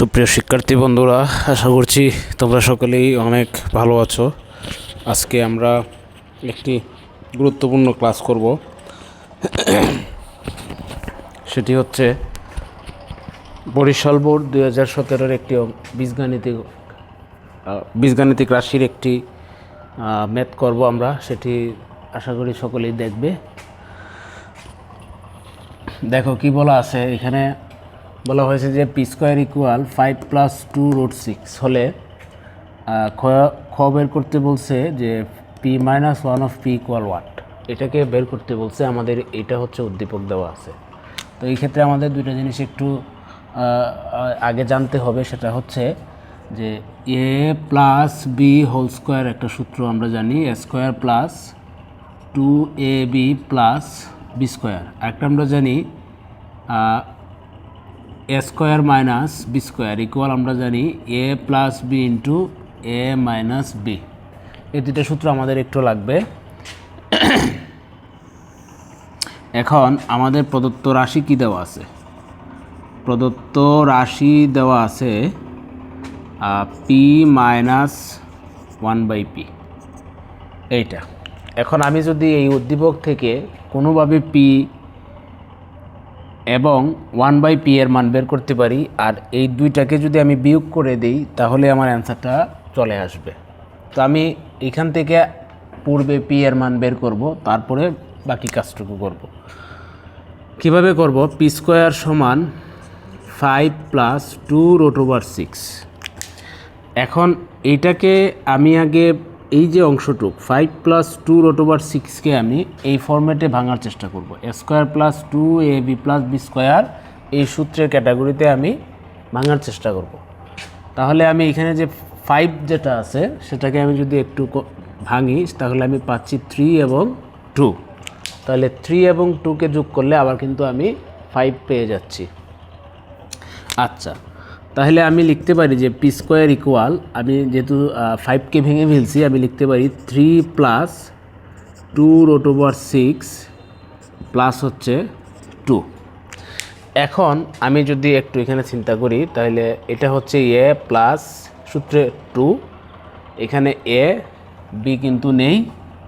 সুপ্রিয় শিক্ষার্থী বন্ধুরা, আশা করছি তোমরা সকলেই অনেক ভালো আছো। আজকে আমরা একটি গুরুত্বপূর্ণ ক্লাস করব, সেটি হচ্ছে বরিশাল বোর্ড 2017-এর একটি বীজগাণিতিক রাশির একটি ম্যাথ করব আমরা। সেটি আশা করি সকলেই দেখবে। দেখো কি বলা আছে এখানে। বলা হয়েছে যে পি স্কোয়ার ইকুয়াল 5 + 2 √6 হলে খ বের করতে বলছে যে P minus 1 of P equal what, এটাকে বের করতে বলছে আমাদের। এটা হচ্ছে উদ্দীপক দেওয়া আছে। তো এই ক্ষেত্রে আমাদের দুইটা জিনিস একটু আগে জানতে হবে। সেটা হচ্ছে যে a plus b whole square একটা সূত্র আমরা জানি, a square plus 2ab plus b square. একটা আমরা জানি a square minus b square equal আমরা জানি a plus b into a minus b. এই দুটো সূত্র আমাদের একটু লাগবে। এখন আমাদের প্রদত্ত রাশি কি দেওয়া আছে? প্রদত্ত রাশি দেওয়া আছে পি মাইনাস 1/p, এইটা। এখন আমি যদি এই উদ্দীপক থেকে কোনোভাবে পি এবং 1/p এর মান বের করতে পারি, আর এই দুইটাকে যদি আমি বিয়োগ করে দিই, তাহলে আমার অ্যান্সারটা চলে আসবে। তো আমি এখান থেকে পূর্বে পি এর মান বের করব, তারপরে বাকি কাজটুকু করব। কিভাবে করব? পি স্কোয়ার সমান 5 + 2 √6। এখন এইটাকে আমি আগে এই যে অংশটুক 5 + 2 √6কে আমি এই ফরম্যাটে ভাঙার চেষ্টা করব। A square plus 2ab plus b square এই সূত্রের ক্যাটাগরিতে আমি ভাঙার চেষ্টা করব। তাহলে আমি এখানে যে 5 যেটা আছে সেটাকে আমি যদি একটু ভাঙি, তাহলে আমি পাচ্ছি 3 এবং 2। তাহলে 3 এবং 2কে যোগ করলে আবার কিন্তু আমি 5 পেয়ে যাচ্ছি। আচ্ছা, তাহলে আমি লিখতে পারি যে পি স্কোয়ার ইকুয়াল, আমি যেহেতু 5কে ভেঙে ফেলছি, আমি লিখতে পারি 3 + 2 √6 প্লাস হচ্ছে 2। এখন আমি যদি একটু এখানে চিন্তা করি, তাহলে এটা হচ্ছে এ প্লাস সূত্রে 2, এখানে এ বি কিন্তু নেই,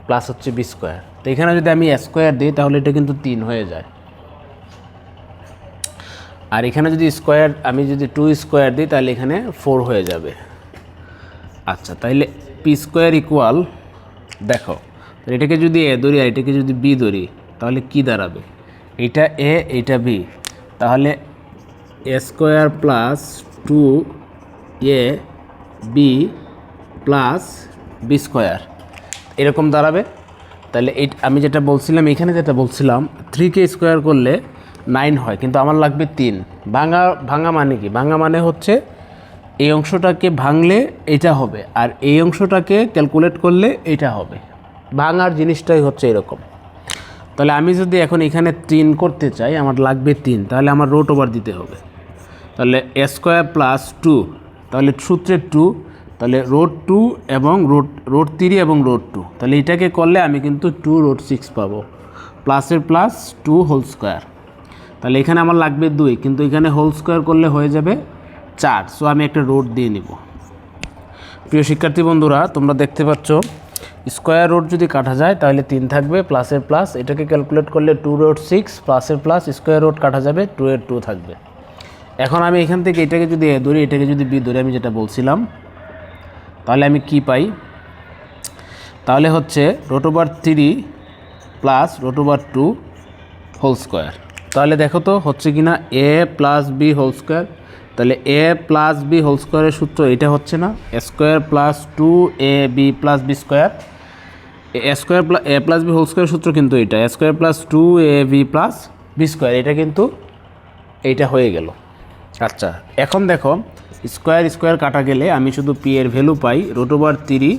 প্লাস হচ্ছে বি স্কোয়ার। তো এখানে যদি আমি স্কোয়ার দিই, তাহলে এটা কিন্তু 3 হয়ে যায়। আর এখানে যদি স্কোয়ার, আমি যদি 2 স্কোয়ার দিই, তাহলে এখানে 4 হয়ে যাবে। আচ্ছা, তাহলে পি স্কোয়ার ইকুয়াল, দেখো এটাকে যদি এ ধরি আর এটাকে যদি বি ধরি, তাহলে কি দাঁড়াবে? এইটা এ, এইটা বি, তাহলে a square plus 2ab plus b square এরকম দাঁড়াবে। তাহলে এই আমি যেটা বলছিলাম, এখানে যেটা বলছিলাম 3কে স্কোয়ার করলে 9 হয়, কিন্তু আমার লাগবে 3। ভাঙা মানে কি? ভাঙা মানে হচ্ছে এই অংশটাকে ভাঙলে এটা হবে, আর এই অংশটাকে ক্যালকুলেট করলে এটা হবে। ভাঙার জিনিসটাই হচ্ছে এরকম। তাহলে আমি যদি এখন এখানে 3 করতে চাই, আমার লাগবে 3, তাহলে আমার রুট ওভার দিতে হবে। তাহলে এ স্কোয়ার প্লাস 2, তাহলে সূত্রে 2, তাহলে √2 এবং √3 এবং √2, তাহলে এটাকে করলে আমি কিন্তু 2 √6 পাবো, প্লাসের প্লাস 2 হোল স্কোয়ার। তাহলে এখানে আমার লাগবে 2, কিন্তু এখানে হোল স্কোয়ার করলে হয়ে যাবে 4। সো আমি একটা রুট দিয়ে নিব। প্রিয় শিক্ষার্থী বন্ধুরা, তোমরা দেখতে পাচ্ছ স্কোয়ার রুট যদি কাটা যায় তাহলে 3 থাকবে, প্লাসের প্লাস, এটাকে ক্যালকুলেট করলে 2 √6, প্লাসের প্লাস, স্কোয়ার রুট কাটা যাবে, 2 এর 2 থাকবে। এখন আমি এখান থেকে এটাকে যদি এ ধরি, এটাকে যদি বি ধরি, আমি যেটা বলছিলাম, তাহলে আমি কি পাই? তাহলে হচ্ছে √3 প্লাস √2 হোল স্কোয়ার। তাহলে দেখো তো হচ্ছে কি না, এ প্লাস বি হোল স্কোয়ার। তাহলে এ প্লাস বি হোল স্কোয়ারের সূত্র এটা হচ্ছে না, a square plus 2ab plus b square. A square a plus b whole স্কোয়ারের সূত্র কিন্তু এটা, a square plus 2ab plus b square, এটা কিন্তু এইটা হয়ে গেল। আচ্ছা, এখন দেখো স্কোয়ার স্কোয়ার কাটা গেলে আমি শুধু পি এর ভ্যালু পাই √3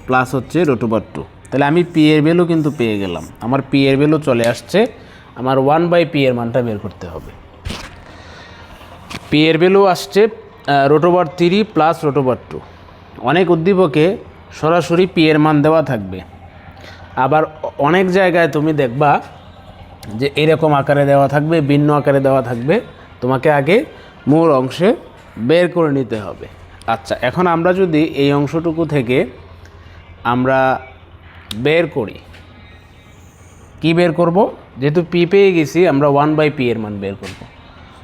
প্লাস হচ্ছে √2। তাহলে আমি পি এর ভ্যালু কিন্তু পেয়ে গেলাম, আমার পি এর ভ্যালু চলে আসছে। আমার 1/p এর মানটা বের করতে হবে। পি এর ভ্যালু আসছে √3 প্লাস √2। অনেক উদ্দীপকে সরাসরি পি এর মান দেওয়া থাকবে, আবার অনেক জায়গায় তুমি দেখবা যে এরকম আকারে দেওয়া থাকবে, ভিন্ন আকারে দেওয়া থাকবে। তোমাকে আগে মূল অংশে বের করে নিতে হবে। আচ্ছা, এখন আমরা যদি এই অংশটুকু থেকে আমরা বের করি, কি বের করব? যেহেতু পি পেয়ে গেছি, আমরা 1/p এর মান বের করব।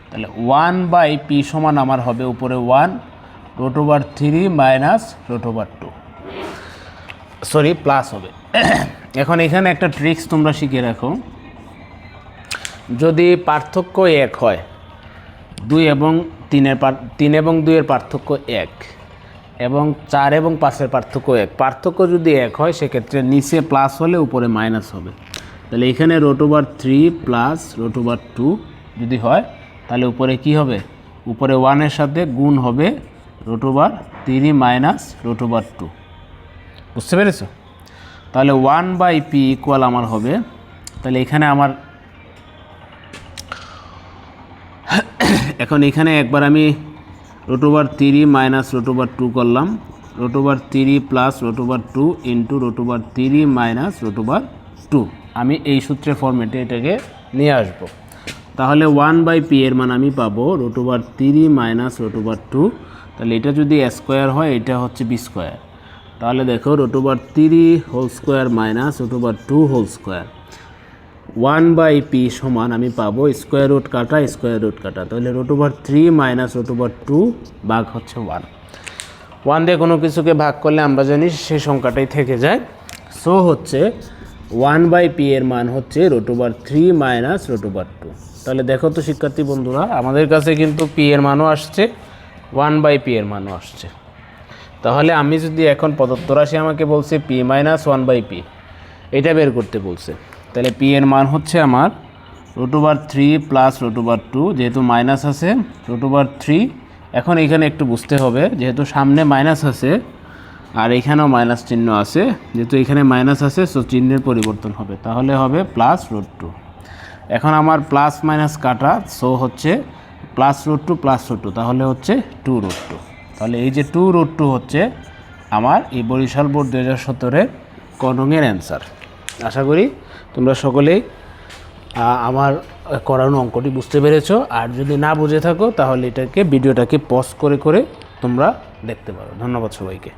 তাহলে 1/p সমান আমার হবে উপরে 1 √3 মাইনাস √2, সরি প্লাস হবে। এখন এখানে একটা ট্রিক্স তোমরা শিখে রাখো, যদি পার্থক্য 1 হয়, 2 এবং 3 এবং 2 এর পার্থক্য 1 এবং 4 এবং 5 এর পার্থক্য 1, পার্থক্য যদি 1 হয় সেক্ষেত্রে নিচে প্লাস হলে উপরে মাইনাস হবে। তাহলে এখানে √3 প্লাস √2 যদি হয় তাহলে উপরে কি হবে? উপরে 1 এর সাথে গুণ হবে √3 মাইনাস √2। বুঝতে পেরেছো? তাহলে 1/p ইকুয়াল আমার হবে, তাহলে এখানে আমার এখন এখানে একবার আমি √3 মাইনাস √2 করলাম, √3 প্লাস √2 ইন্টু √3 মাইনাস √2, আমি এই সূত্রের ফরম্যাটে এটাকে নিয়ে আসব। তাহলে 1/p এর মান আমি পাবো √3 মাইনাস √2, তাহলে এটা যদি স্কোয়ার হয় এটা হচ্ছে বি স্কোয়ার। তাহলে দেখো √3 whole square minus √2 whole square, 1/p সমান আমি পাবো স্কোয়ার রুট কাটা স্কোয়ার রুট কাটা, তাহলে √3 মাইনাস √2 ভাগ হচ্ছে 1 দিয়ে কোনো কিছুকে ভাগ করলে আমরা জানি সেই সংখ্যাটাই থেকে যায়। সো হচ্ছে 1/p এর মান হচ্ছে √3 মাইনাস √2। তাহলে দেখো তো শিক্ষার্থী বন্ধুরা, আমাদের কাছে কিন্তু p এর মানও আসছে, 1/p এর মানও আসছে। তাহলে আমি যদি এখন প্রদত্ত রাশি আমাকে বলছে p মাইনাস 1/p, এটা বের করতে বলছে, তাহলে p এর মান হচ্ছে আমার √3 প্লাস √2, যেহেতু মাইনাস আছে √3। এখন এখানে একটু বুঝতে হবে, যেহেতু সামনে মাইনাস আছে আর এখানেও মাইনাস চিহ্ন আছে, যেহেতু এখানে মাইনাস আছে সো চিহ্নের পরিবর্তন হবে, তাহলে হবে প্লাস √2। এখন আমার প্লাস মাইনাস কাটা, সো হচ্ছে প্লাস √2 তাহলে হচ্ছে 2√2। তাহলে এই যে 2√2 হচ্ছে আমার এই বরিশাল বোর্ড 2017-এর ক নংয়ের অ্যান্সার। আশা করি তোমরা সকলেই আমার করানো অঙ্কটি বুঝতে পেরেছো। আর যদি না বুঝে থাকো তাহলে ভিডিওটাকে পজ করে তোমরা দেখতে পারো। ধন্যবাদ সবাইকে।